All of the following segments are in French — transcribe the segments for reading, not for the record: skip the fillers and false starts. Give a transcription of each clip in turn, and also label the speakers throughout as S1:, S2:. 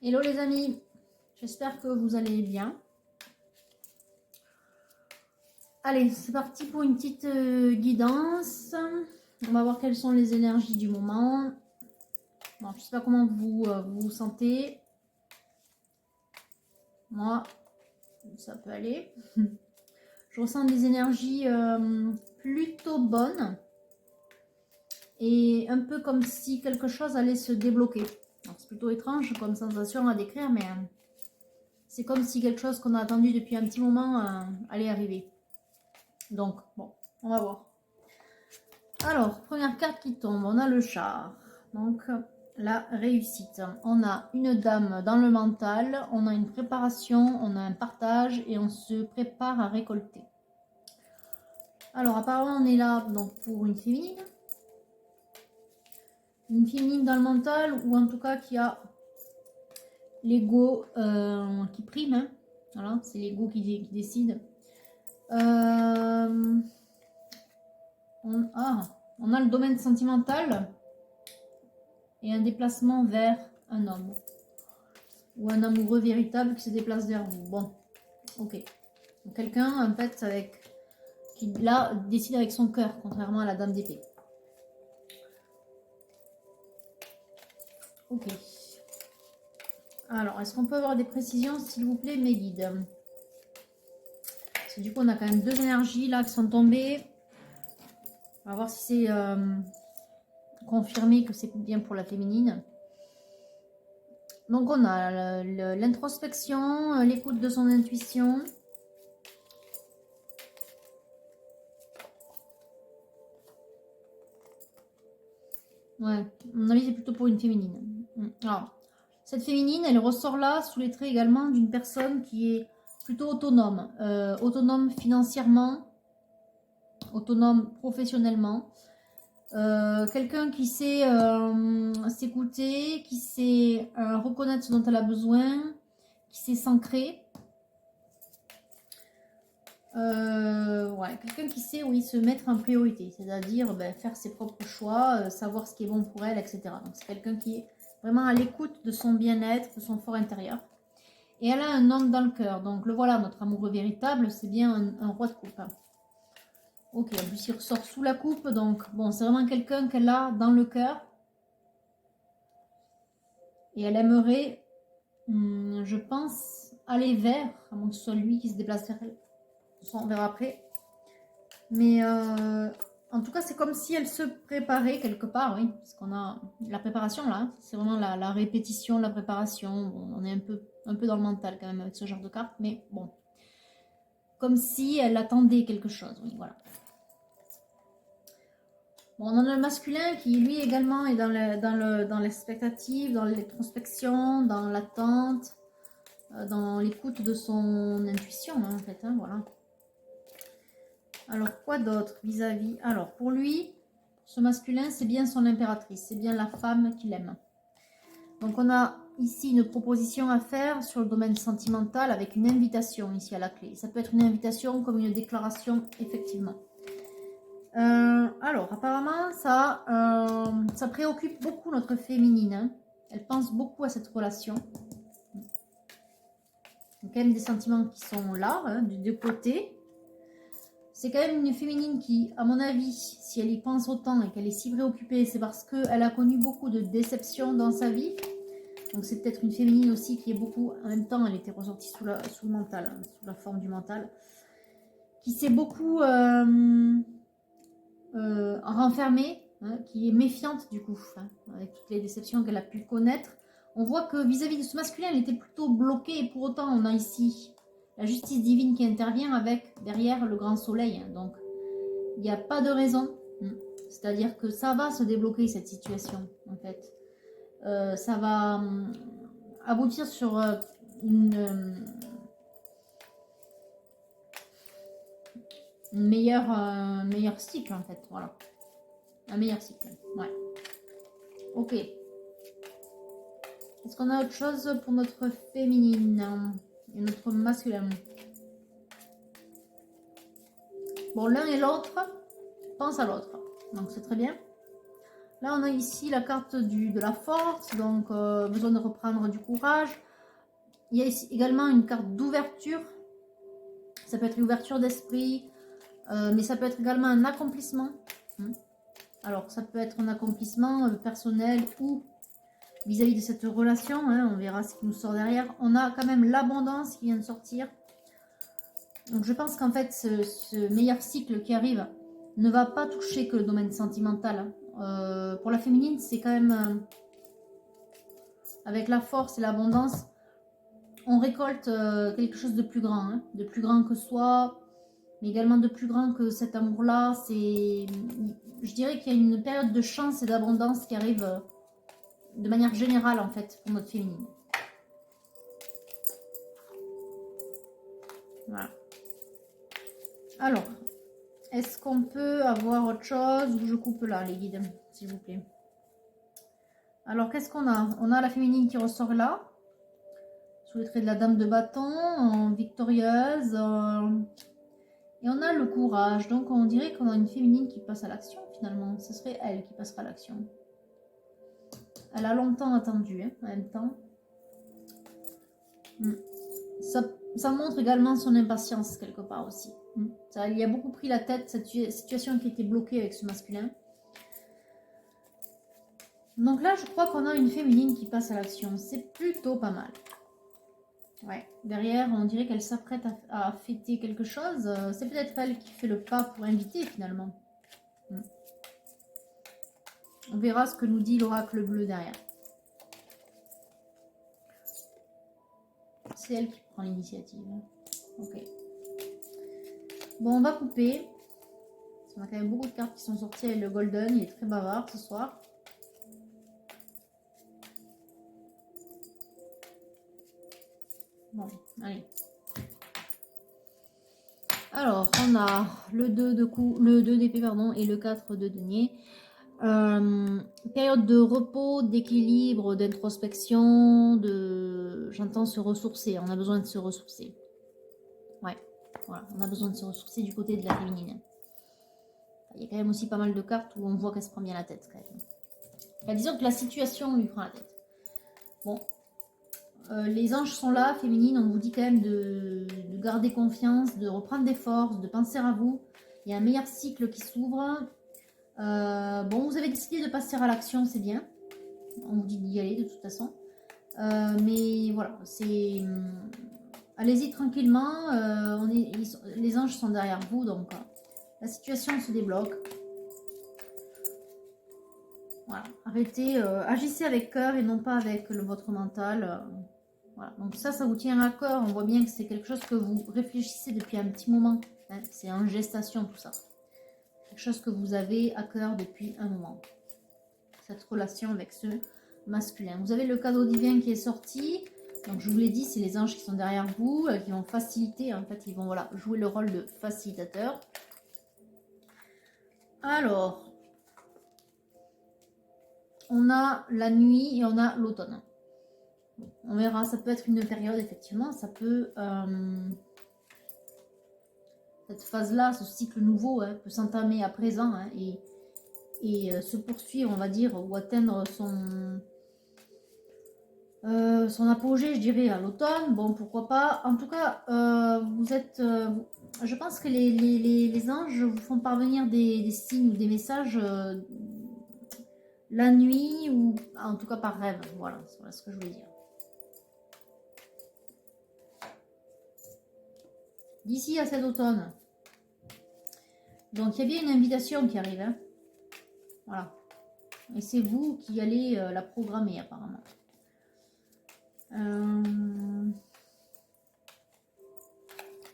S1: Hello les amis, j'espère que vous allez bien. Allez, c'est parti pour une petite guidance. On va voir quelles sont les énergies du moment. Bon, je ne sais pas comment vous vous sentez. Moi, ça peut aller. Je ressens des énergies plutôt bonnes. Et un peu comme si quelque chose allait se débloquer. C'est plutôt étrange comme sensation à décrire, mais c'est comme si quelque chose qu'on a attendu depuis un petit moment allait arriver. Donc, bon, on va voir. Alors, première carte qui tombe, on a le char. Donc, la réussite. On a une dame dans le mental, on a une préparation, on a un partage et on se prépare à récolter. Alors, apparemment, on est là donc, pour une féminine. Une féminine dans le mental, ou en tout cas qui a l'ego qui prime. Hein. Voilà, c'est l'ego qui décide. On a le domaine sentimental et un déplacement vers un homme. Ou un amoureux véritable qui se déplace vers vous. Bon, ok. Quelqu'un, en fait, qui là décide avec son cœur, contrairement à la dame d'épée. Ok. Alors, est-ce qu'on peut avoir des précisions, s'il vous plaît, mes guides? Parce que du coup, on a quand même deux énergies là qui sont tombées. On va voir si c'est confirmé que c'est bien pour la féminine. Donc, on a l'introspection, l'écoute de son intuition. Ouais, à mon avis, c'est plutôt pour une féminine. Alors, cette féminine, elle ressort là sous les traits également d'une personne qui est plutôt autonome. Autonome financièrement, autonome professionnellement. Quelqu'un qui sait s'écouter, qui sait reconnaître ce dont elle a besoin, qui sait s'ancrer. Ouais, quelqu'un qui sait, oui, se mettre en priorité, c'est-à-dire faire ses propres choix, savoir ce qui est bon pour elle, etc. Donc c'est quelqu'un qui est vraiment à l'écoute de son bien-être, de son fort intérieur. Et elle a un homme dans le cœur, donc le voilà, notre amoureux véritable, c'est bien un roi de coupe. Ok, en plus il ressort sous la coupe, donc bon, c'est vraiment quelqu'un qu'elle a dans le cœur. Et elle aimerait, je pense, aller vers, à moins que ce soit lui qui se déplace vers elle. On verra après. Mais en tout cas, c'est comme si elle se préparait quelque part, oui. Parce qu'on a la préparation là, c'est vraiment la répétition, la préparation. Bon, on est un peu dans le mental quand même avec ce genre de carte, mais bon. Comme si elle attendait quelque chose, oui, voilà. Bon, on a le masculin qui, lui, également est dans l'expectative, dans l'introspection, dans l'attente, dans l'écoute de son intuition, hein, en fait, hein, voilà. Alors, quoi d'autre vis-à-vis? Alors, pour lui, ce masculin, c'est bien son impératrice, c'est bien la femme qu'il aime. Donc, on a ici une proposition à faire sur le domaine sentimental avec une invitation ici à la clé. Ça peut être une invitation comme une déclaration, effectivement. Alors, apparemment, ça préoccupe beaucoup notre féminine. Hein. Elle pense beaucoup à cette relation. Il y a quand même des sentiments qui sont là, hein, des deux côtés. C'est quand même une féminine qui, à mon avis, si elle y pense autant et qu'elle est si préoccupée, c'est parce qu'elle a connu beaucoup de déceptions dans sa vie. Donc c'est peut-être une féminine aussi qui est beaucoup, en même temps elle était ressortie sous le mental, hein, sous la forme du mental, qui s'est beaucoup renfermée, hein, qui est méfiante du coup, hein, avec toutes les déceptions qu'elle a pu connaître. On voit que vis-à-vis de ce masculin, elle était plutôt bloquée et pour autant on a ici la justice divine qui intervient avec derrière le grand soleil. Hein, donc il n'y a pas de raison. C'est-à-dire que ça va se débloquer cette situation en fait. Ça va aboutir sur une meilleur cycle en fait. Voilà. Un meilleur cycle. Ouais. Ok. Est-ce qu'on a autre chose pour notre féminine et notre masculin? Bon, l'un et l'autre pensent à l'autre. Donc c'est très bien. Là, on a ici la carte de la force, donc besoin de reprendre du courage. Il y a ici également une carte d'ouverture. Ça peut être une ouverture d'esprit, mais ça peut être également un accomplissement. Alors, ça peut être un accomplissement personnel ou vis-à-vis de cette relation. On verra ce qui nous sort derrière. On a quand même l'abondance qui vient de sortir. Donc, je pense qu'en fait, ce meilleur cycle qui arrive ne va pas toucher que le domaine sentimental. Pour la féminine, c'est quand même avec la force et l'abondance, on récolte quelque chose de plus grand que soi, mais également de plus grand que cet amour-là. Je dirais qu'il y a une période de chance et d'abondance qui arrive de manière générale en fait pour notre féminine. Voilà. Alors, est-ce qu'on peut avoir autre chose ou je coupe là les guides, s'il vous plaît? Alors, qu'est-ce qu'on a? On a la féminine qui ressort là, sous le trait de la dame de bâton, victorieuse. Et on a le courage. Donc, on dirait qu'on a une féminine qui passe à l'action, finalement. Ce serait elle qui passera à l'action. Elle a longtemps attendu, en même temps. Ça montre également son impatience, quelque part, aussi. Ça lui a beaucoup pris la tête, cette situation qui était bloquée avec ce masculin. Donc là, je crois qu'on a une féminine qui passe à l'action. C'est plutôt pas mal. Ouais. Derrière, on dirait qu'elle s'apprête à fêter quelque chose. C'est peut-être elle qui fait le pas pour inviter, finalement. On verra ce que nous dit l'oracle bleu derrière. C'est elle qui prend l'initiative. Ok. Bon, on va couper. On a quand même beaucoup de cartes qui sont sorties avec le golden. Il est très bavard ce soir. Bon, allez. Alors, on a le 2 d'épée, pardon, et le 4 de denier. Période de repos, d'équilibre, d'introspection, j'entends se ressourcer. On a besoin de se ressourcer. Ouais, voilà, on a besoin de se ressourcer du côté de la féminine. Il y a quand même aussi pas mal de cartes où on voit qu'elle se prend bien la tête, quand même. Enfin, disons que la situation lui prend la tête. Bon. Les anges sont là, féminine, on vous dit quand même de garder confiance, de reprendre des forces, de penser à vous. Il y a un meilleur cycle qui s'ouvre. Bon, vous avez décidé de passer à l'action, c'est bien. On vous dit d'y aller de toute façon. Mais voilà, c'est... allez-y tranquillement. Les anges sont derrière vous, donc la situation se débloque. Voilà, arrêtez, agissez avec cœur et non pas avec votre mental. Voilà, donc ça vous tient à cœur. On voit bien que c'est quelque chose que vous réfléchissez depuis un petit moment. Hein, c'est en gestation tout ça. Quelque chose que vous avez à cœur depuis un moment. Cette relation avec ce masculin. Vous avez le cadeau divin qui est sorti. Donc je vous l'ai dit, c'est les anges qui sont derrière vous, qui vont faciliter. En fait, ils vont jouer le rôle de facilitateur. Alors, on a la nuit et on a l'automne. On verra, ça peut être une période, effectivement, ça peut... cette phase-là, ce cycle nouveau, peut s'entamer à présent et se poursuivre, on va dire, ou atteindre son apogée, je dirais, à l'automne. Bon, pourquoi pas. En tout cas, vous êtes... je pense que les anges vous font parvenir des signes ou des messages la nuit ou en tout cas par rêve. Voilà ce que je voulais dire. D'ici à cet automne. Donc, il y a bien une invitation qui arrive. Hein. Voilà. Et c'est vous qui allez la programmer, apparemment.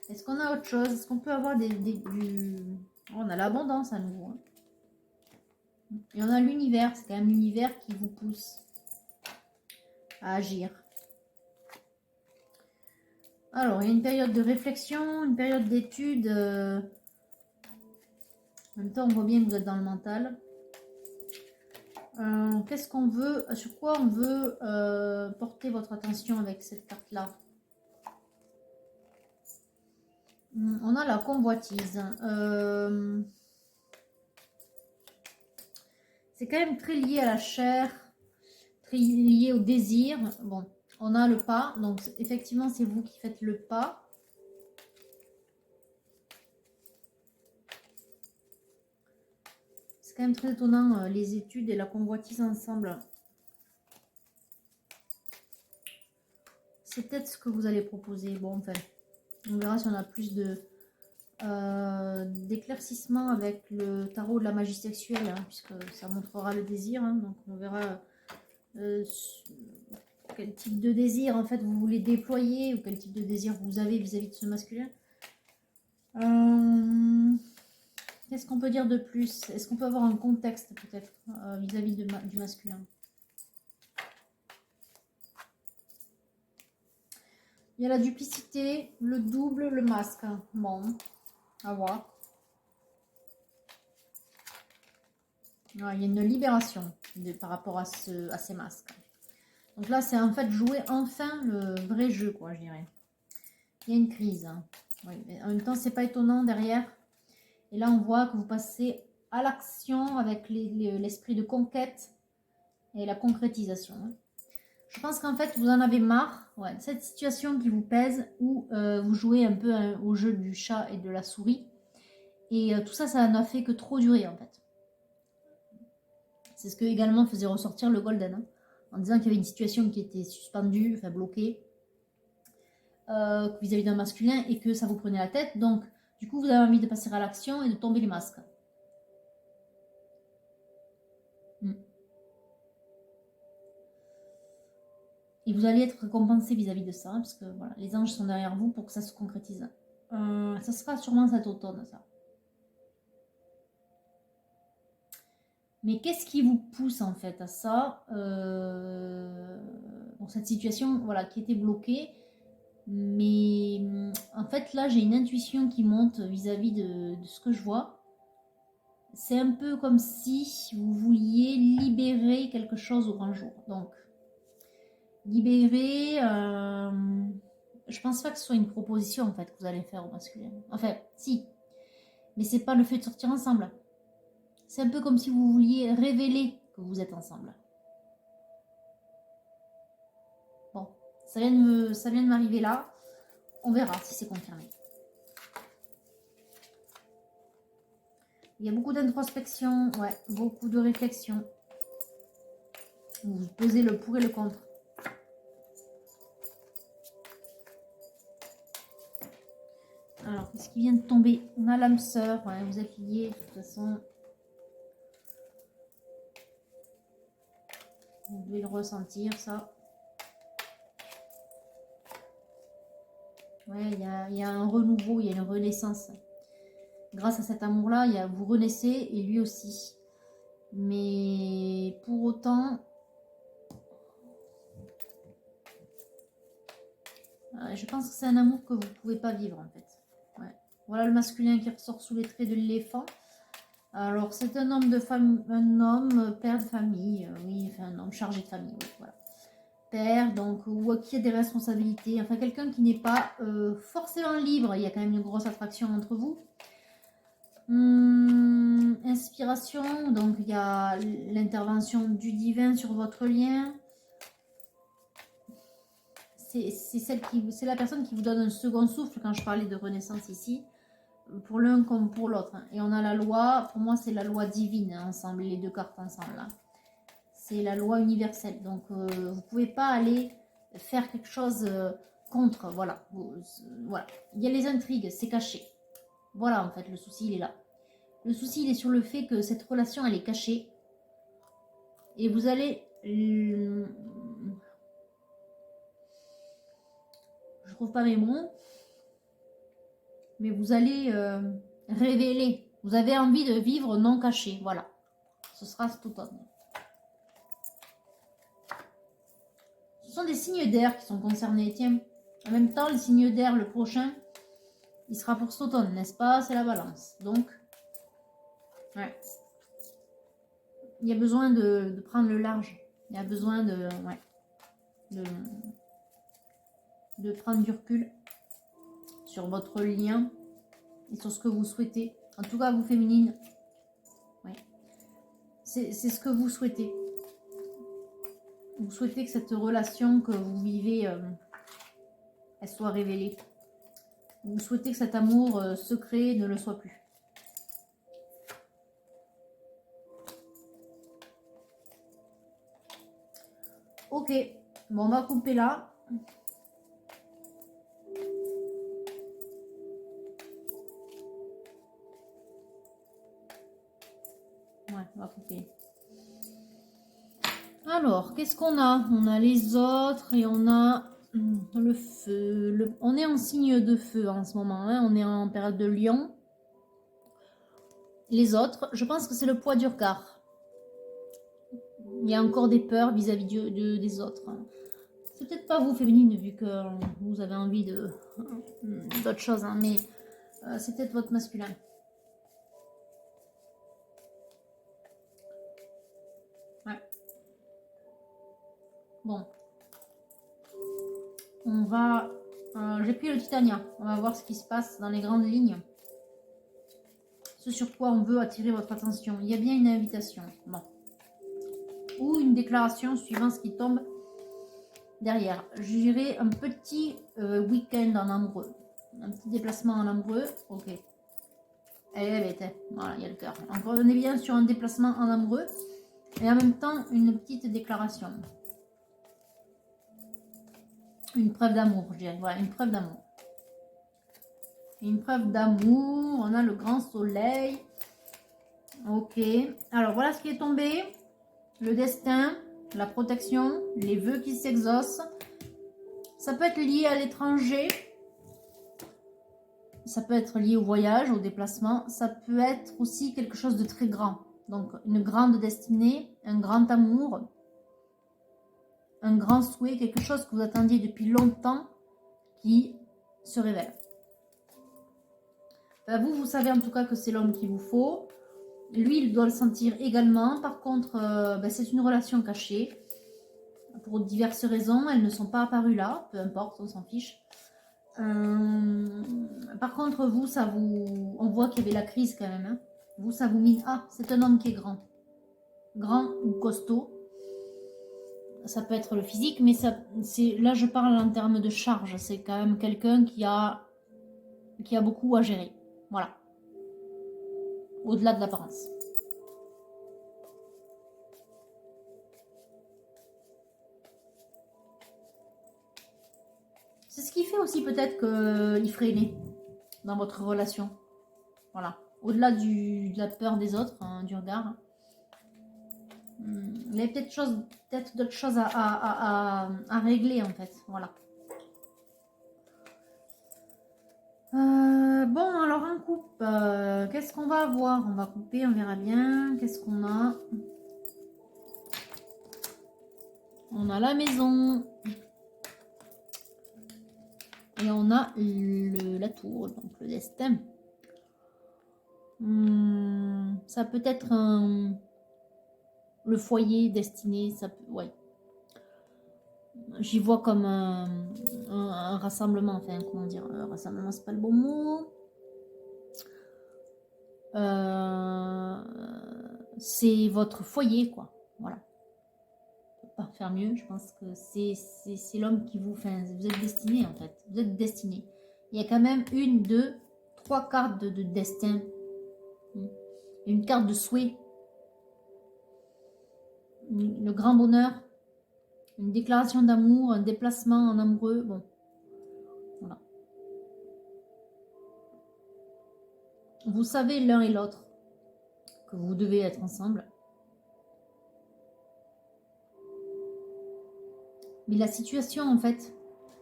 S1: Est-ce qu'on a autre chose? Est-ce qu'on peut avoir Oh, on a l'abondance à nouveau. Hein. Et on a l'univers. C'est quand même l'univers qui vous pousse à agir. Alors, il y a une période de réflexion, une période d'étude. En même temps, on voit bien que vous êtes dans le mental. Qu'est-ce qu'on veut, sur quoi on veut porter votre attention avec cette carte-là? On a la convoitise. C'est quand même très lié à la chair, très lié au désir. Bon, on a le pas, donc effectivement, c'est vous qui faites le pas. C'est quand même très étonnant, les études et la convoitise ensemble. C'est peut-être ce que vous allez proposer. Bon, enfin, on verra si on a plus de d'éclaircissement avec le tarot de la magie sexuelle, hein, puisque ça montrera le désir. Hein, donc, on verra quel type de désir, en fait, vous voulez déployer ou quel type de désir vous avez vis-à-vis de ce masculin. Qu'est-ce qu'on peut dire de plus? Est-ce qu'on peut avoir un contexte, peut-être, vis-à-vis du masculin? Il y a la duplicité, le double, le masque. Bon, à voir. Ouais, il y a une libération par rapport à ces masques. Donc là, c'est en fait jouer enfin le vrai jeu, quoi, je dirais. Il y a une crise. Hein. Oui, mais en même temps, c'est pas étonnant derrière. Et là, on voit que vous passez à l'action avec l'esprit de conquête et la concrétisation. Hein. Je pense qu'en fait, vous en avez marre, ouais, de cette situation qui vous pèse, où vous jouez un peu au jeu du chat et de la souris. Et tout ça, ça n'a fait que trop durer, en fait. C'est ce que également faisait ressortir le Golden, hein, en disant qu'il y avait une situation qui était suspendue, enfin bloquée, vis-à-vis d'un masculin, et que ça vous prenait la tête. Donc, du coup, vous avez envie de passer à l'action et de tomber les masques. Et vous allez être récompensé vis-à-vis de ça, parce que voilà, les anges sont derrière vous pour que ça se concrétise. Ça sera sûrement cet automne, ça. Mais qu'est-ce qui vous pousse en fait à ça? Bon, cette situation, voilà, qui était bloquée. Mais en fait, là, j'ai une intuition qui monte vis-à-vis de ce que je vois. C'est un peu comme si vous vouliez libérer quelque chose au grand jour. Donc, libérer, je pense pas que ce soit une proposition en fait que vous allez faire au masculin. Enfin, si, mais c'est pas le fait de sortir ensemble. C'est un peu comme si vous vouliez révéler que vous êtes ensemble. Bon, ça vient de m'arriver là. On verra si c'est confirmé. Il y a beaucoup d'introspection, ouais, beaucoup de réflexion. Vous posez le pour et le contre. Alors, qu'est-ce qui vient de tomber? On a l'âme sœur, ouais, vous êtes liés, de toute façon. Vous devez le ressentir, ça. Ouais, il y a un renouveau, il y a une renaissance. Grâce à cet amour-là, vous renaissez et lui aussi. Mais pour autant, je pense que c'est un amour que vous ne pouvez pas vivre en fait. Ouais. Voilà le masculin qui ressort sous les traits de l'éléphant. Alors c'est un homme de famille, un homme père de famille, oui, enfin un homme chargé de famille, oui, voilà. Père, donc, ou qui a des responsabilités, enfin quelqu'un qui n'est pas forcément libre, il y a quand même une grosse attraction entre vous. Inspiration, donc il y a l'intervention du divin sur votre lien. C'est la personne qui vous donne un second souffle quand je parlais de renaissance ici, pour l'un comme pour l'autre. Et on a la loi, pour moi c'est la loi divine, hein, ensemble, les deux cartes ensemble là. C'est la loi universelle, donc vous ne pouvez pas aller faire quelque chose contre, voilà. Voilà. Il y a les intrigues, c'est caché. Voilà en fait, le souci il est là. Le souci il est sur le fait que cette relation elle est cachée. Et vous allez... je trouve pas mes mots. Mais vous allez révéler. Vous avez envie de vivre non caché. Voilà. Ce sera cet automne. Ce sont des signes d'air qui sont concernés. Tiens, en même temps, les signes d'air, le prochain, il sera pour cet automne, n'est-ce pas? C'est la balance. Donc, ouais. Il y a besoin de prendre le large. Il y a besoin de prendre du recul sur votre lien et sur ce que vous souhaitez. En tout cas, vous féminines. Ouais. C'est ce que vous souhaitez. Vous souhaitez que cette relation que vous vivez, elle soit révélée. Vous souhaitez que cet amour secret ne le soit plus. Ok, bon, on va couper là. Ouais, on va couper. Alors, qu'est-ce qu'on a? On a les autres et on a le feu. On est en signe de feu en ce moment. Hein. On est en période de lion. Les autres, je pense que c'est le poids du regard. Il y a encore des peurs vis-à-vis des autres. C'est peut-être pas vous, féminine, vu que vous avez envie d'autre chose. Hein, mais c'est peut-être votre masculin. Ouais. Bon. On va... j'ai pris le Titania. On va voir ce qui se passe dans les grandes lignes. Ce sur quoi on veut attirer votre attention. Il y a bien une invitation. Bon. Ou une déclaration suivant ce qui tombe derrière. J'irai un petit week-end en amoureux. Un petit déplacement en amoureux. Ok. Elle est bête. Voilà, il y a le cœur. Donc on est bien sur un déplacement en amoureux. Et en même temps, une petite déclaration. Une preuve d'amour, je dirais. Voilà, une preuve d'amour. Une preuve d'amour. On a le grand soleil. Ok. Alors, voilà ce qui est tombé. Le destin, la protection, les vœux qui s'exaucent. Ça peut être lié à l'étranger. Ça peut être lié au voyage, au déplacement. Ça peut être aussi quelque chose de très grand. Donc, une grande destinée, un grand amour, un grand souhait, quelque chose que vous attendiez depuis longtemps qui se révèle. Vous savez en tout cas que c'est l'homme qu'il vous faut. Lui, il doit le sentir également. Par contre, c'est une relation cachée. Pour diverses raisons, elles ne sont pas apparues là. Peu importe, on s'en fiche. Par contre, vous, on voit qu'il y avait la crise quand même. Hein. Vous, ça vous mine. Ah, c'est un homme qui est grand. Grand ou costaud. Ça peut être le physique, mais là, je parle en termes de charge. C'est quand même quelqu'un qui a beaucoup à gérer. Voilà. Au-delà de l'apparence. C'est ce qui fait aussi peut-être qu'il freinait dans votre relation. Voilà. Au-delà de la peur des autres, hein, du regard. Il y a peut-être d'autres choses à régler en fait. Voilà. Bon, alors on coupe. Qu'est-ce qu'on va avoir? On va couper, on verra bien. Qu'est-ce qu'on a? On a la maison. Et on a la tour, donc le destin. Ça peut être le foyer destiné. Ça peut, ouais. J'y vois comme un rassemblement. Enfin, comment dire? Rassemblement, c'est pas le bon mot. C'est votre foyer, quoi. Voilà. On peut pas faire mieux. Je pense que c'est l'homme qui vous... Enfin, vous êtes destiné, en fait. Vous êtes destiné. Il y a quand même 1, 2, 3 cartes de destin. Une carte de souhait. Le grand bonheur. Une déclaration d'amour. Un déplacement en amoureux. Bon. Voilà. Vous savez l'un et l'autre que vous devez être ensemble. Mais la situation, en fait,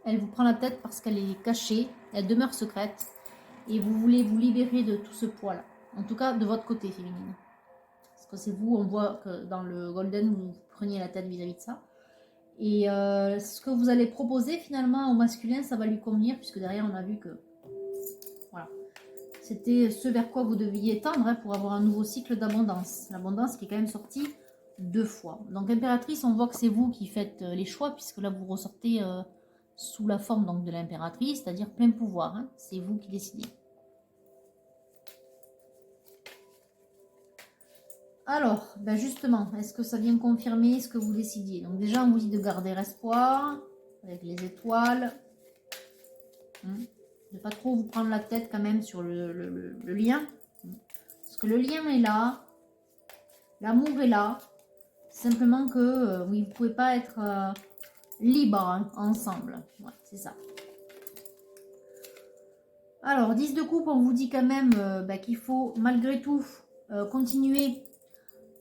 S1: elle vous prend la tête parce qu'elle est cachée, elle demeure secrète. Et vous voulez vous libérer de tout ce poids-là. En tout cas, de votre côté féminine. Parce que c'est vous, on voit que dans le Golden, vous preniez la tête vis-à-vis de ça. Et ce que vous allez proposer finalement au masculin, ça va lui convenir, puisque derrière, on a vu que... Voilà. C'était ce vers quoi vous deviez tendre hein, pour avoir un nouveau cycle d'abondance. L'abondance qui est quand même sortie 2 fois. Donc impératrice, on voit que c'est vous qui faites les choix, puisque là vous ressortez sous la forme donc, de l'impératrice, c'est-à-dire plein pouvoir. Hein. C'est vous qui décidez. Alors, ben justement, est-ce que ça vient confirmer ce que vous décidiez? Donc déjà, on vous dit de garder espoir, avec les étoiles. De ne pas trop vous prendre la tête quand même sur le lien. Parce que le lien est là, l'amour est là. Simplement que oui, vous ne pouvez pas être libre hein, ensemble. Ouais, c'est ça. Alors, 10 de coupe, on vous dit quand même qu'il faut malgré tout continuer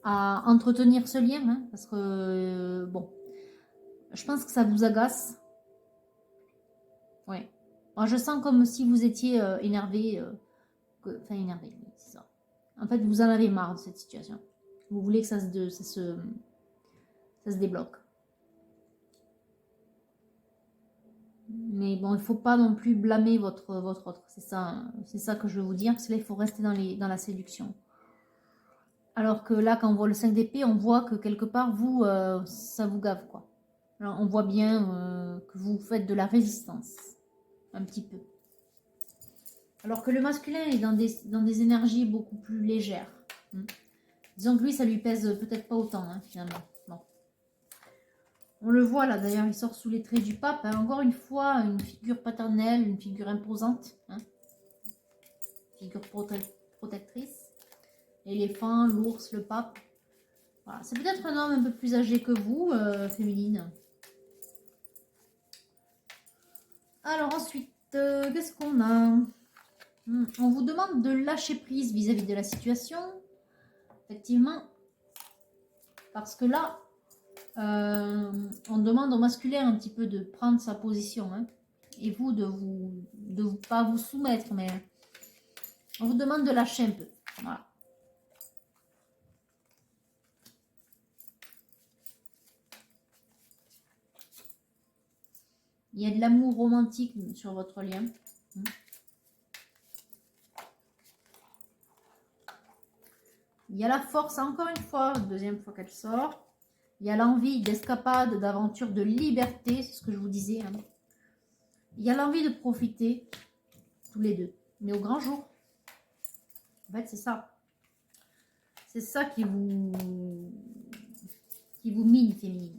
S1: à entretenir ce lien. Hein, parce que, bon, je pense que ça vous agace. Ouais. Moi, je sens comme si vous étiez énervé. Enfin, énervé, oui, c'est ça. En fait, vous en avez marre de cette situation. Vous voulez que ça se débloque. Mais bon, il ne faut pas non plus blâmer votre autre. C'est ça que je veux vous dire. Parce que là, il faut rester dans la séduction. Alors que là, quand on voit le 5 d'épée, on voit que quelque part, vous, ça vous gave, quoi. Alors, on voit bien que vous faites de la résistance. Un petit peu. Alors que le masculin est dans des énergies beaucoup plus légères. Disons que lui, ça lui pèse peut-être pas autant, hein, finalement. Bon. On le voit là, d'ailleurs, il sort sous les traits du pape. Hein. Encore une fois, une figure paternelle, une figure imposante. Hein. Figure protectrice. L'éléphant, l'ours, le pape. Voilà. C'est peut-être un homme un peu plus âgé que vous, féminine. Alors ensuite, qu'est-ce qu'on a? On vous demande de lâcher prise vis-à-vis de la situation. Effectivement. Parce que là, on demande au masculin un petit peu de prendre sa position. Hein, et vous, de pas vous soumettre, mais on vous demande de lâcher un peu. Voilà. Il y a de l'amour romantique sur votre lien. Il y a la force, encore une fois, deuxième fois qu'elle sort. Il y a l'envie d'escapade, d'aventure, de liberté, c'est ce que je vous disais. Hein. Il y a l'envie de profiter, tous les deux, mais au grand jour. En fait, c'est ça. C'est ça qui vous mine, féminine.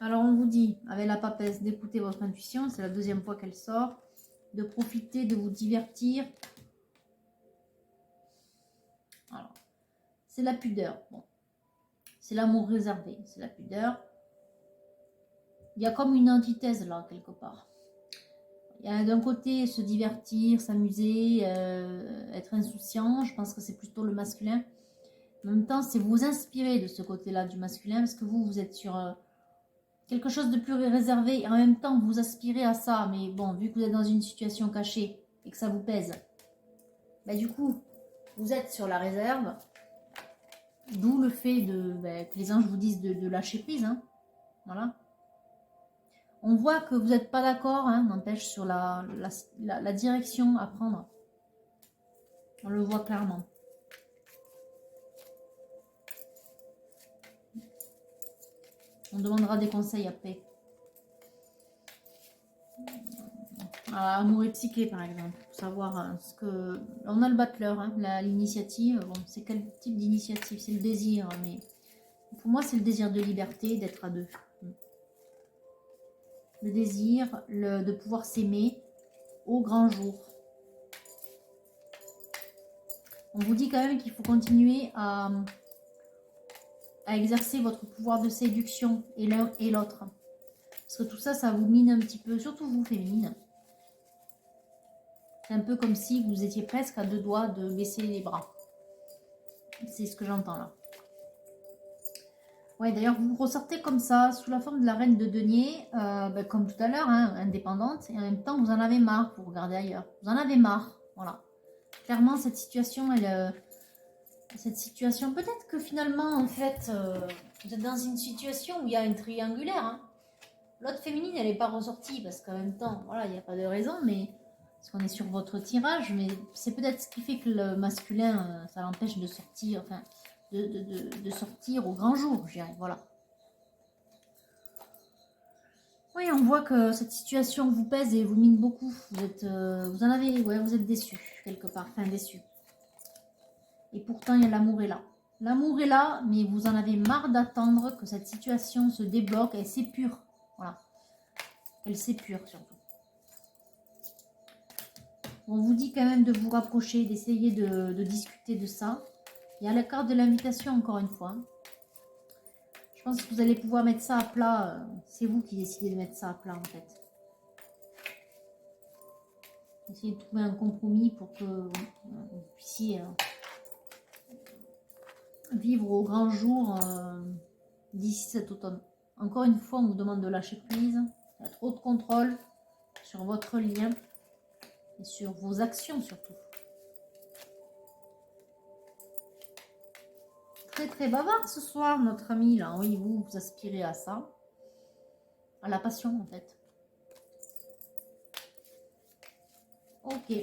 S1: Alors, on vous dit, avec la papesse, d'écouter votre intuition. C'est la deuxième fois qu'elle sort. De profiter, de vous divertir. Alors, c'est la pudeur. Bon. C'est l'amour réservé. C'est la pudeur. Il y a comme une antithèse là, quelque part. Il y a d'un côté se divertir, s'amuser, être insouciant. Je pense que c'est plutôt le masculin. En même temps, c'est vous inspirer de ce côté-là du masculin. Parce que vous êtes sur... quelque chose de plus réservé et en même temps vous aspirez à ça, mais bon, vu que vous êtes dans une situation cachée et que ça vous pèse, bah du coup, vous êtes sur la réserve, d'où le fait que les anges vous disent de lâcher prise, hein. Voilà. On voit que vous n'êtes pas d'accord, hein, n'empêche, sur la direction à prendre. On le voit clairement. On demandera des conseils après. Amour et psyché, par exemple, pour savoir ce que... On a le battleur, hein, l'initiative. Bon, c'est quel type d'initiative? C'est le désir, mais pour moi, c'est le désir de liberté, d'être à deux. Le désir, de pouvoir s'aimer au grand jour. On vous dit quand même qu'il faut continuer à exercer votre pouvoir de séduction, et l'un et l'autre. Parce que tout ça, ça vous mine un petit peu, surtout vous, féminine. C'est un peu comme si vous étiez presque à deux doigts de baisser les bras. C'est ce que j'entends là. Ouais, d'ailleurs, vous ressortez comme ça, sous la forme de la reine de denier, comme tout à l'heure, hein, indépendante, et en même temps, vous en avez marre, vous regardez ailleurs. Vous en avez marre, voilà. Clairement, cette situation, peut-être que finalement, en fait, vous êtes dans une situation où il y a un triangulaire, hein. L'autre féminine, elle n'est pas ressortie, parce qu'en même temps, voilà, il n'y a pas de raison, mais... Parce qu'on est sur votre tirage, mais c'est peut-être ce qui fait que le masculin, ça l'empêche de sortir, enfin, de sortir au grand jour, je dirais, voilà. Oui, on voit que cette situation vous pèse et vous mine beaucoup. Vous en avez, ouais, vous êtes déçu, quelque part, enfin déçu. Et pourtant, l'amour est là. L'amour est là, mais vous en avez marre d'attendre que cette situation se débloque, elle s'épure, voilà. Elle s'épure, surtout. On vous dit quand même de vous rapprocher, d'essayer de discuter de ça. Il y a la carte de l'invitation, encore une fois. Je pense que vous allez pouvoir mettre ça à plat. C'est vous qui décidez de mettre ça à plat, en fait. Essayez de trouver un compromis pour que vous puissiez vivre au grand jour d'ici cet automne. Encore une fois, on vous demande de lâcher prise. Il y a trop de contrôle sur votre lien et sur vos actions surtout. Très très bavard ce soir, notre ami là. Oui, vous aspirez à ça, à la passion en fait. Ok.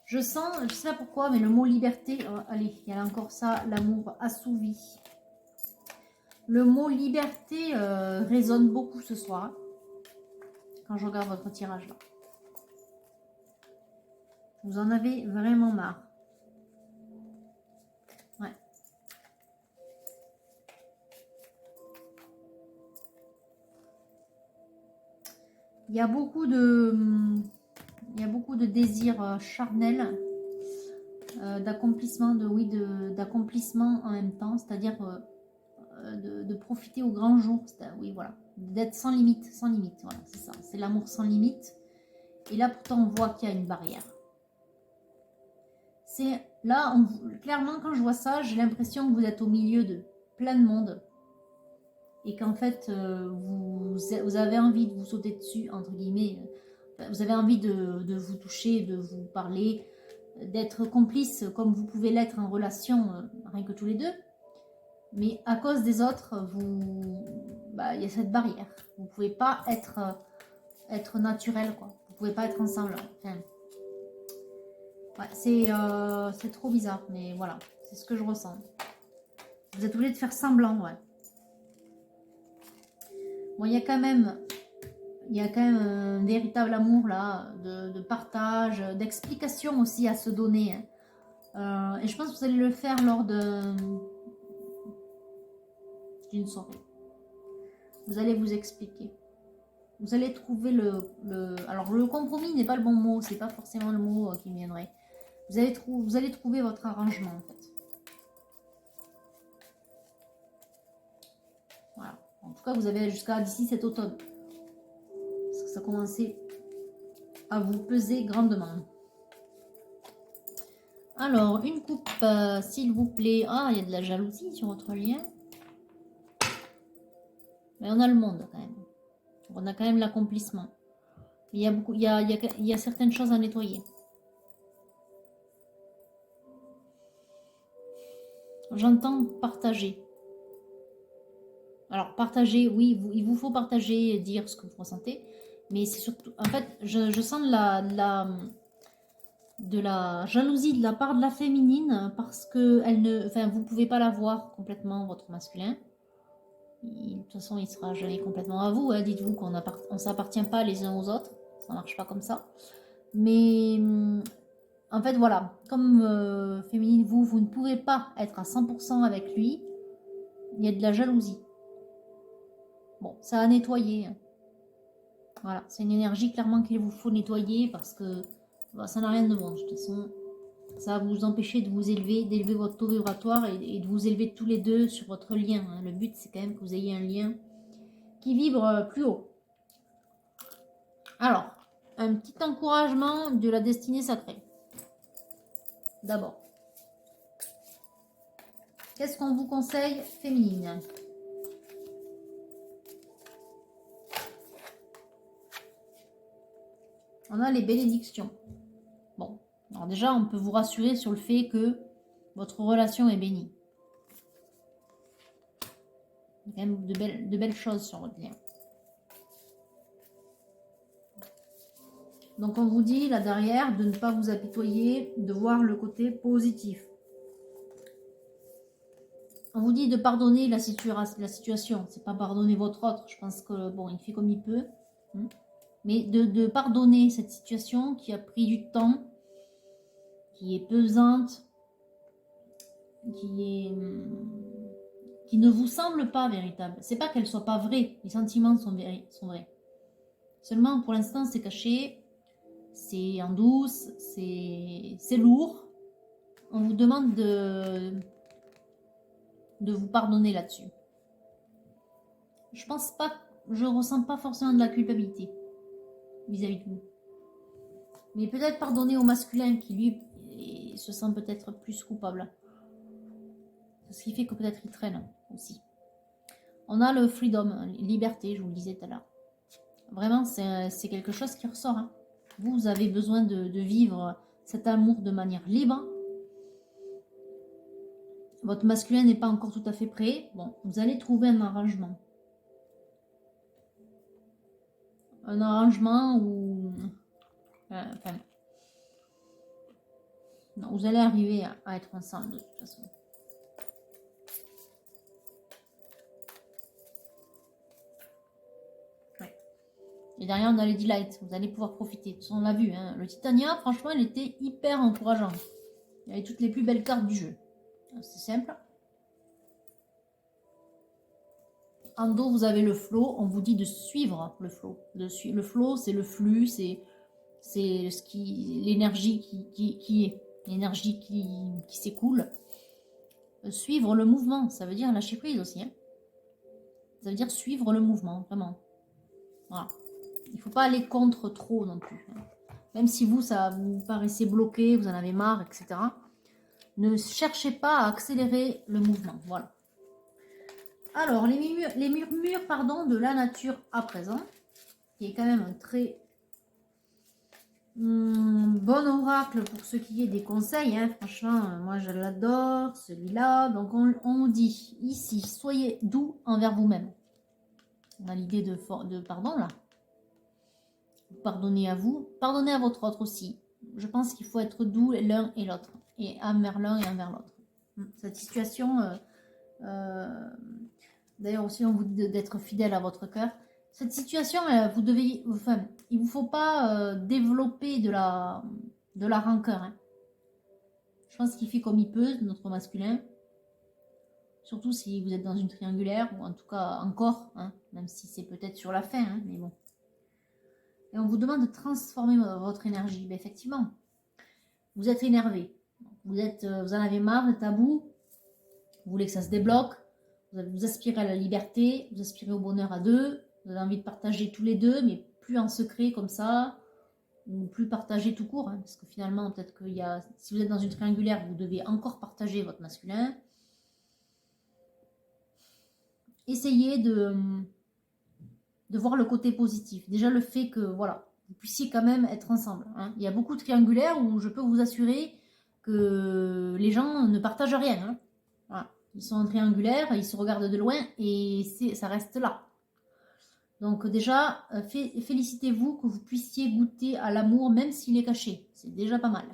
S1: Je sens, je sais pas pourquoi, mais le mot liberté, allez, il y a encore ça, l'amour assouvi. Le mot liberté résonne beaucoup ce soir, quand je regarde votre tirage là. Vous en avez vraiment marre. Ouais. Il y a beaucoup de désirs charnels, d'accomplissement, d'accomplissement en même temps, c'est-à-dire de profiter au grand jour, oui voilà, d'être sans limite, voilà, c'est ça, c'est l'amour sans limite. Et là pourtant on voit qu'il y a une barrière. C'est là, clairement quand je vois ça, j'ai l'impression que vous êtes au milieu de plein de monde et qu'en fait vous avez envie de vous sauter dessus, entre guillemets, vous avez envie de vous toucher, de vous parler, d'être complice comme vous pouvez l'être en relation, rien que tous les deux. Mais à cause des autres, il y a cette barrière. Vous ne pouvez pas être naturel, quoi. Vous ne pouvez pas être ensemble. Enfin, ouais, c'est trop bizarre, mais voilà, c'est ce que je ressens. Vous êtes obligé de faire semblant, ouais. Bon, il y a quand même un véritable amour là, de partage, d'explication aussi à se donner. Hein. Et je pense que vous allez le faire lors d'une soirée. Vous allez vous expliquer. Vous allez trouver alors le compromis n'est pas le bon mot, c'est pas forcément le mot qui me viendrait. Vous allez trouver votre arrangement en fait. Voilà. En tout cas, vous avez jusqu'à d'ici cet automne. Parce que ça commençait à vous peser grandement. Alors, une coupe, s'il vous plaît. Ah, il y a de la jalousie sur votre lien. Mais on a le monde quand même. On a quand même l'accomplissement. Il y a certaines choses à nettoyer. J'entends partager. Alors, partager, oui, il vous faut partager, dire ce que vous ressentez. Mais c'est surtout, en fait, je sens de la jalousie de la part de la féminine parce que vous ne pouvez pas la voir complètement, votre masculin. De toute façon, il sera jamais complètement à vous. Hein. Dites-vous qu'on ne s'appartient pas les uns aux autres. Ça ne marche pas comme ça. Mais en fait, voilà. Comme féminine, vous ne pouvez pas être à 100% avec lui. Il y a de la jalousie. Bon, ça a nettoyé. Hein. Voilà, c'est une énergie clairement qu'il vous faut nettoyer parce que ça n'a rien de bon. De toute façon, ça va vous empêcher de vous élever, d'élever votre taux vibratoire et de vous élever tous les deux sur votre lien. Hein. Le but, c'est quand même que vous ayez un lien qui vibre plus haut. Alors, un petit encouragement de la destinée sacrée. D'abord, qu'est-ce qu'on vous conseille, féminine? On a les bénédictions. Bon, alors déjà, on peut vous rassurer sur le fait que votre relation est bénie. Il y a quand même de belles choses sur votre lien. Donc on vous dit là derrière de ne pas vous apitoyer, de voir le côté positif. On vous dit de pardonner la situation. C'est pas pardonner votre autre. Je pense que, bon, il fait comme il peut. Mais de pardonner cette situation qui a pris du temps, qui est pesante, qui ne vous semble pas véritable. C'est pas qu'elle soit pas vraie. Les sentiments sont vrais. Seulement, pour l'instant, c'est caché. C'est en douce. C'est lourd. On vous demande de vous pardonner là-dessus. Je ressens pas forcément de la culpabilité vis-à-vis de vous. Mais peut-être pardonner au masculin qui lui se sent peut-être plus coupable. Ce qui fait que peut-être il traîne aussi. On a le freedom, liberté, je vous le disais tout à l'heure. Vraiment, c'est quelque chose qui ressort. Hein. Vous avez besoin de vivre cet amour de manière libre. Votre masculin n'est pas encore tout à fait prêt. Bon, vous allez trouver un arrangement. Un arrangement où... enfin... Non, vous allez arriver à être ensemble de toute façon. Ouais. Et derrière, on a les delights. Vous allez pouvoir profiter. De toute façon, on l'a vu. Hein. Le Titania, franchement, il était hyper encourageant. Il y avait toutes les plus belles cartes du jeu. C'est simple. En dos, vous avez le flow. On vous dit de suivre le flow. Le flow, c'est le flux, c'est l'énergie qui est, l'énergie qui s'écoule. Suivre le mouvement, ça veut dire lâcher prise aussi. Hein. Ça veut dire suivre le mouvement, vraiment. Voilà. Il ne faut pas aller contre trop non plus. Hein. Même si vous, ça vous paraissait bloqué, vous en avez marre, etc. Ne cherchez pas à accélérer le mouvement. Voilà. Alors, les murmures de la nature à présent, qui est quand même un très bon oracle pour ce qui est des conseils. Hein. Franchement, moi je l'adore, celui-là. Donc, on dit ici, soyez doux envers vous-même. On a l'idée de pardon là. Pardonnez à vous, pardonnez à votre autre aussi. Je pense qu'il faut être doux l'un et l'autre, et envers l'un et envers l'autre. Cette situation... D'ailleurs aussi, on vous dit d'être fidèle à votre cœur. Cette situation, vous devez, enfin, il ne vous faut pas développer de la rancœur. Hein. Je pense qu'il fait comme il peut, notre masculin. Surtout si vous êtes dans une triangulaire, ou en tout cas encore, hein, même si c'est peut-être sur la fin, hein, mais bon. Et on vous demande de transformer votre énergie. Ben, effectivement, vous êtes énervé. Vous en avez marre, vous êtes à bout. Vous voulez que ça se débloque. Vous aspirez à la liberté, vous aspirez au bonheur à deux, vous avez envie de partager tous les deux, mais plus en secret comme ça, ou plus partager tout court, hein, parce que finalement, peut-être qu'il y a, si vous êtes dans une triangulaire, vous devez encore partager votre masculin. Essayez de voir le côté positif. Déjà le fait que, voilà, vous puissiez quand même être ensemble. Hein. Il y a beaucoup de triangulaires où je peux vous assurer que les gens ne partagent rien. Hein. Voilà. Ils sont en triangulaire, ils se regardent de loin et ça reste là. Donc déjà, félicitez-vous que vous puissiez goûter à l'amour même s'il est caché. C'est déjà pas mal.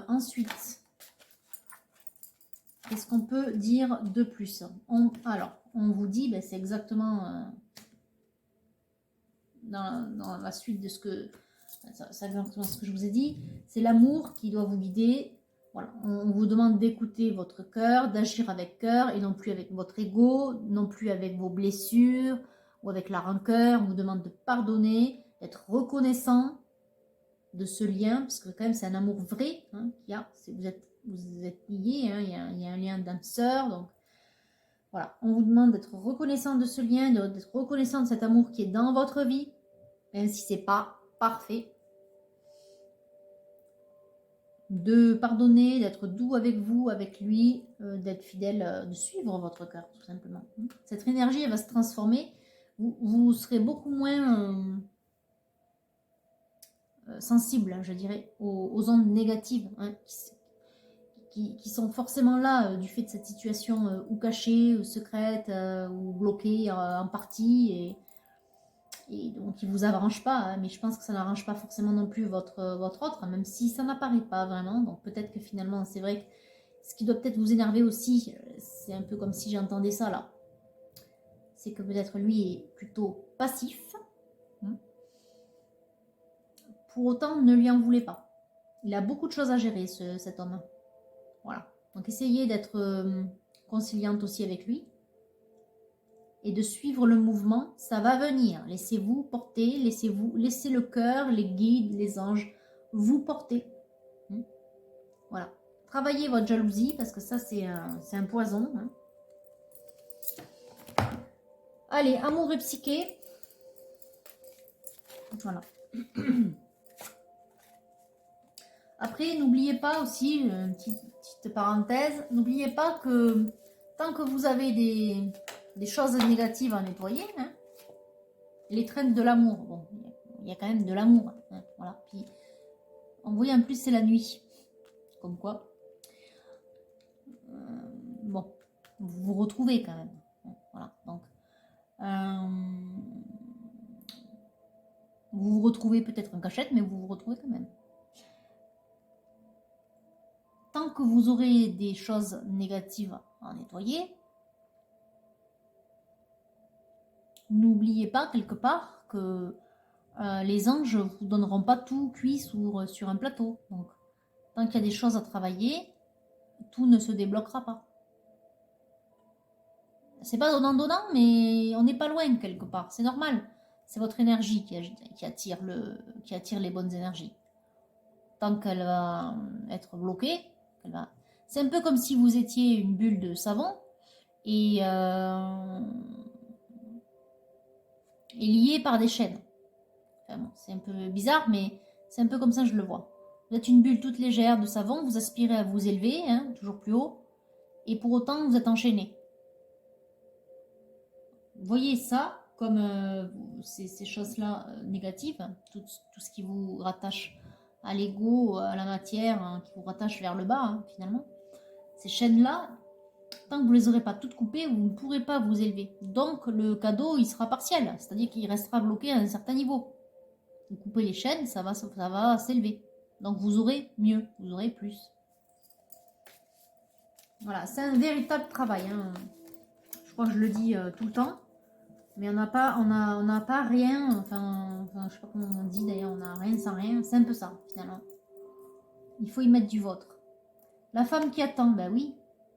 S1: Ensuite, qu'est-ce qu'on peut dire de plus? Alors, on vous dit, ben, c'est exactement dans la suite de ce que... C'est exactement ce que je vous ai dit. C'est l'amour qui doit vous guider. Voilà, on vous demande d'écouter votre cœur, d'agir avec cœur et non plus avec votre ego, non plus avec vos blessures ou avec la rancœur. On vous demande de pardonner, d'être reconnaissant de ce lien, parce que quand même c'est un amour vrai hein, qu'il y a. Vous êtes liés, hein, il y a un lien d'âme sœur. Donc voilà, on vous demande d'être reconnaissant de ce lien, d'être reconnaissant de cet amour qui est dans votre vie, même si c'est pas parfait. De pardonner, d'être doux avec vous, avec lui, d'être fidèle, de suivre votre cœur, tout simplement. Cette énergie, elle va se transformer. Vous serez beaucoup moins sensible, je dirais, aux ondes négatives hein, qui sont forcément là du fait de cette situation ou cachée, ou secrète, ou bloquée en partie, et donc il vous arrange pas, hein, mais je pense que ça n'arrange pas forcément non plus votre autre, même si ça n'apparaît pas vraiment. Donc peut-être que finalement c'est vrai que Ce qui doit peut-être vous énerver aussi, c'est un peu comme si j'entendais ça là. C'est que peut-être lui est plutôt passif. Pour autant, ne lui en voulez pas. Il a beaucoup de choses à gérer, cet homme. Voilà. Donc essayez d'être conciliante aussi avec lui. Et de suivre le mouvement, ça va venir. Laissez-vous porter, laissez le cœur, les guides, les anges vous porter. Voilà. Travaillez votre jalousie parce que ça c'est un poison. Allez, amour et psyché. Voilà. Après, n'oubliez pas aussi, une petite parenthèse, n'oubliez pas que tant que vous avez des choses négatives à nettoyer, les traînes de l'amour, bon, il y a quand même de l'amour, voilà. Puis, en voyant en plus, c'est la nuit, comme quoi, bon, vous vous retrouvez quand même, voilà, donc, vous vous retrouvez peut-être en cachette, mais vous vous retrouvez quand même. Tant que vous aurez des choses négatives à nettoyer, n'oubliez pas quelque part que les anges ne vous donneront pas tout cuit sur un plateau. Donc, tant qu'il y a des choses à travailler, tout ne se débloquera pas. C'est pas donnant-donnant, mais on n'est pas loin quelque part. C'est normal. C'est votre énergie qui attire les bonnes énergies. Tant qu'elle va être bloquée, c'est un peu comme si vous étiez une bulle de savon et liée par des chaînes. Enfin bon, c'est un peu bizarre, mais c'est un peu comme ça que je le vois. Vous êtes une bulle toute légère de savon, vous aspirez à vous élever, toujours plus haut, et pour autant vous êtes enchaîné. Voyez ça comme ces choses-là négatives, tout ce qui vous rattache à l'ego, à la matière, qui vous rattache vers le bas, finalement. Ces chaînes-là, tant que vous ne les aurez pas toutes coupées, vous ne pourrez pas vous élever. Donc le cadeau, il sera partiel, c'est-à-dire qu'il restera bloqué à un certain niveau. Vous coupez les chaînes, ça va s'élever. Donc vous aurez mieux, vous aurez plus. Voilà, c'est un véritable travail. Je crois que je le dis tout le temps. Mais on n'a pas rien, enfin, je sais pas comment on dit d'ailleurs, on n'a rien sans rien. C'est un peu ça, finalement. Il faut y mettre du vôtre. La femme qui attend, ben oui,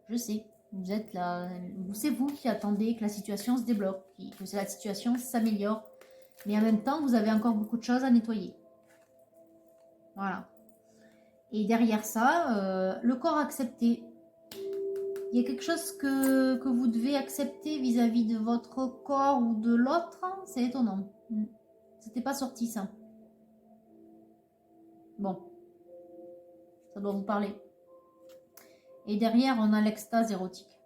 S1: je sais. Vous êtes là, c'est vous qui attendez que la situation se débloque, que la situation s'améliore. Mais en même temps, vous avez encore beaucoup de choses à nettoyer. Voilà. Et derrière ça, le corps accepté. Il y a quelque chose que vous devez accepter vis-à-vis de votre corps ou de l'autre. C'est étonnant. C'était pas sorti ça. Bon. Ça doit vous parler. Et derrière, on a l'extase érotique.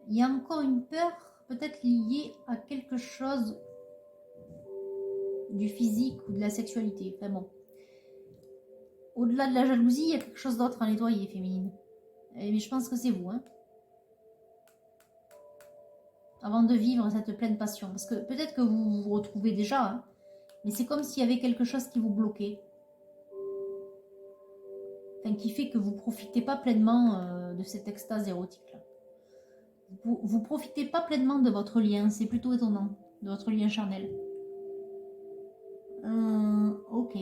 S1: Il y a encore une peur peut-être liée à quelque chose du physique ou de la sexualité. Enfin bon. Au-delà de la jalousie, il y a quelque chose d'autre à nettoyer, féminine. Mais je pense que c'est vous, avant de vivre cette pleine passion. Parce que peut-être que vous vous retrouvez déjà, mais c'est comme s'il y avait quelque chose qui vous bloquait. Enfin, qui fait que vous ne profitez pas pleinement de cette extase érotique-là. Vous ne profitez pas pleinement de votre lien, c'est plutôt étonnant, de votre lien charnel. Ok.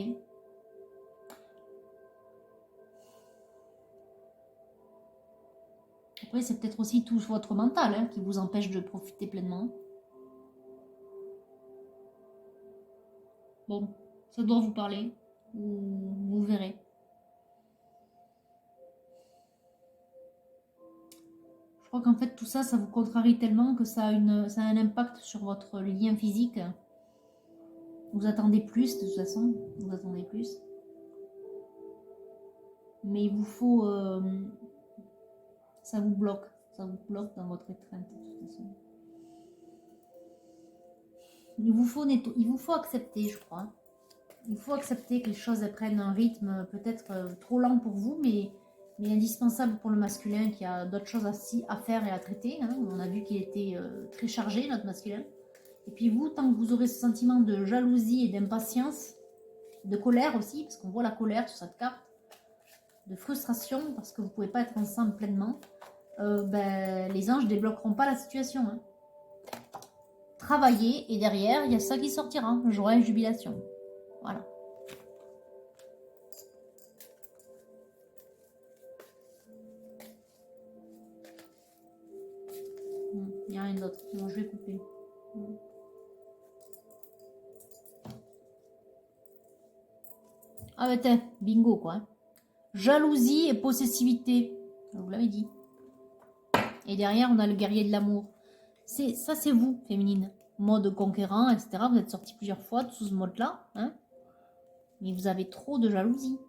S1: Après, c'est peut-être aussi tout votre mental qui vous empêche de profiter pleinement. Bon, ça doit vous parler. Vous verrez. Je crois qu'en fait, tout ça, ça vous contrarie tellement que ça a un impact sur votre lien physique. Vous attendez plus, de toute façon. Vous attendez plus. Mais il vous faut... ça vous bloque. Ça vous bloque dans votre étreinte, de toute façon. Il vous faut accepter, je crois. Il faut accepter que les choses prennent un rythme peut-être trop lent pour vous, mais indispensable pour le masculin qui a d'autres choses à faire et à traiter. On a vu qu'il était très chargé, notre masculin. Et puis vous, tant que vous aurez ce sentiment de jalousie et d'impatience, de colère aussi, parce qu'on voit la colère sur cette carte, de frustration parce que vous ne pouvez pas être ensemble pleinement, ben, les anges ne débloqueront pas la situation. Hein. Travaillez et derrière, il y a ça qui sortira. Joie et jubilation. Voilà. Il n'y a rien d'autre. Bon, je vais couper. Ah, ben, bingo, quoi. Hein. Jalousie et possessivité. Vous l'avez dit. Et derrière, on a le guerrier de l'amour. Ça, c'est vous, féminine. Mode conquérant, etc. Vous êtes sorti plusieurs fois sous ce mode-là. Hein, mais vous avez trop de jalousie.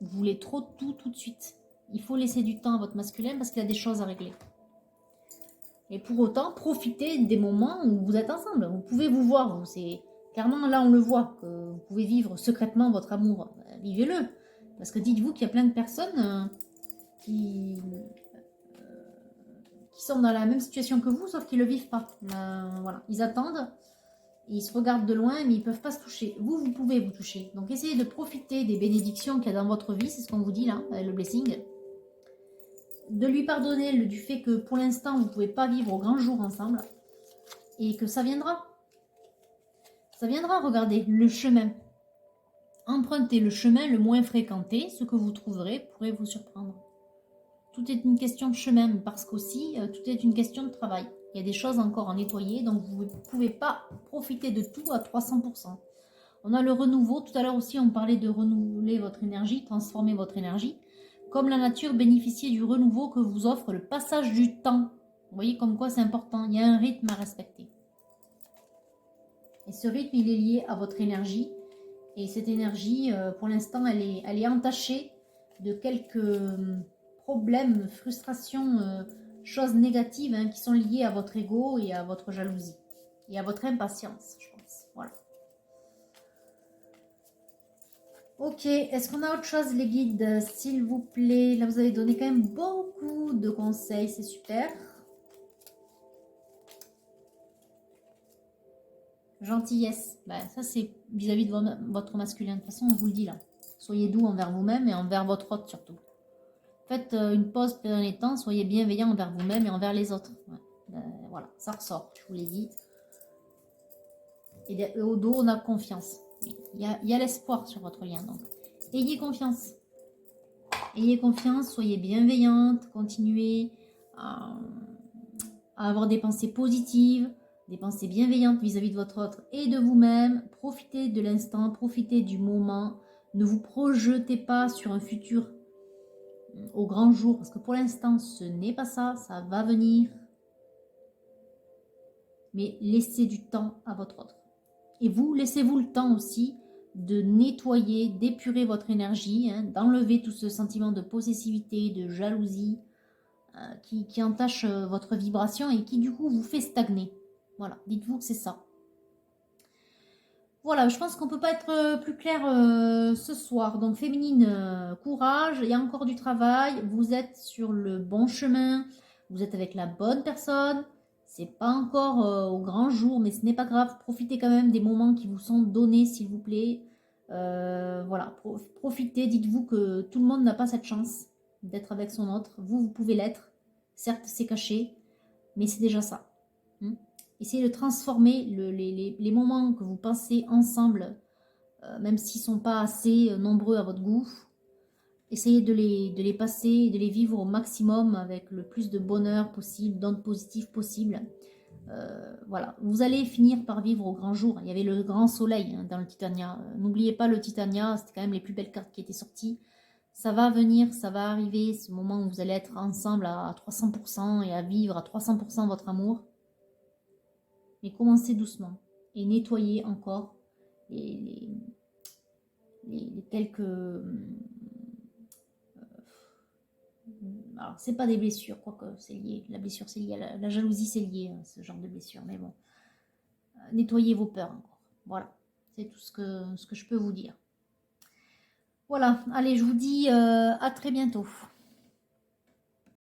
S1: Vous voulez trop tout de suite. Il faut laisser du temps à votre masculin parce qu'il y a des choses à régler. Et pour autant, profitez des moments où vous êtes ensemble. Vous pouvez vous voir. C'est clairement, là, on le voit, que vous pouvez vivre secrètement votre amour. Vivez-le. Parce que dites-vous qu'il y a plein de personnes qui sont dans la même situation que vous, sauf qu'ils ne le vivent pas. Voilà. Ils attendent, ils se regardent de loin, mais ils ne peuvent pas se toucher. Vous pouvez vous toucher. Donc, essayez de profiter des bénédictions qu'il y a dans votre vie. C'est ce qu'on vous dit, là, le blessing. De lui pardonner du fait que, pour l'instant, vous ne pouvez pas vivre au grand jour ensemble. Et que ça viendra. Ça viendra, regardez, le chemin. Empruntez le chemin le moins fréquenté. Ce que vous trouverez pourrait vous surprendre. Tout est une question de chemin, parce qu'aussi, tout est une question de travail. Il y a des choses encore à nettoyer, donc vous ne pouvez pas profiter de tout à 300%. On a le renouveau. Tout à l'heure aussi, on parlait de renouveler votre énergie, transformer votre énergie. Comme la nature bénéficie du renouveau que vous offre le passage du temps. Vous voyez comme quoi c'est important. Il y a un rythme à respecter. Et ce rythme, il est lié à votre énergie. Et cette énergie, pour l'instant, elle est entachée de quelques problèmes, frustrations, choses négatives hein, qui sont liées à votre ego et à votre jalousie. Et à votre impatience, je pense. Voilà. Ok, est-ce qu'on a autre chose les guides, s'il vous plaît? Là, vous avez donné quand même beaucoup de conseils, c'est super. Gentillesse, ben, ça c'est vis-à-vis de votre masculin. De toute façon, on vous le dit là. Soyez doux envers vous-même et envers votre autre surtout. Faites une pause pendant les temps, soyez bienveillant envers vous-même et envers les autres. Ouais. Ben, voilà, ça ressort, je vous l'ai dit. Et au dos, on a confiance. Il y a l'espoir sur votre lien. Donc, ayez confiance. Ayez confiance, soyez bienveillante, continuez à avoir des pensées positives, des pensées bienveillantes vis-à-vis de votre autre et de vous-même. Profitez de l'instant, profitez du moment. Ne vous projetez pas sur un futur au grand jour, parce que pour l'instant, ce n'est pas ça, ça va venir. Mais laissez du temps à votre autre. Et vous, laissez-vous le temps aussi de nettoyer, d'épurer votre énergie, hein, d'enlever tout ce sentiment de possessivité, de jalousie qui entache votre vibration et qui du coup vous fait stagner. Voilà, dites-vous que c'est ça. Voilà, je pense qu'on ne peut pas être plus clair ce soir. Donc féminine, courage, il y a encore du travail, vous êtes sur le bon chemin, vous êtes avec la bonne personne. C'est pas encore au grand jour, mais ce n'est pas grave. Profitez quand même des moments qui vous sont donnés, s'il vous plaît. Voilà, profitez. Dites-vous que tout le monde n'a pas cette chance d'être avec son autre. Vous pouvez l'être. Certes, c'est caché, mais c'est déjà ça. Essayez de transformer les moments que vous passez ensemble, même s'ils ne sont pas assez nombreux à votre goût. Essayez de les passer, de les vivre au maximum avec le plus de bonheur possible, d'ondes positives possible. Voilà, vous allez finir par vivre au grand jour. Il y avait le grand soleil hein, dans le Titania. N'oubliez pas le Titania, c'était quand même les plus belles cartes qui étaient sorties. Ça va venir, ça va arriver, ce moment où vous allez être ensemble à 300% et à vivre à 300% votre amour. Mais commencez doucement et nettoyez encore les quelques... Alors, c'est pas des blessures, quoique c'est lié. La blessure, c'est lié à la jalousie, c'est lié à ce genre de blessure. Mais bon, nettoyez vos peurs encore. Voilà, c'est tout ce que je peux vous dire. Voilà, allez, je vous dis à très bientôt.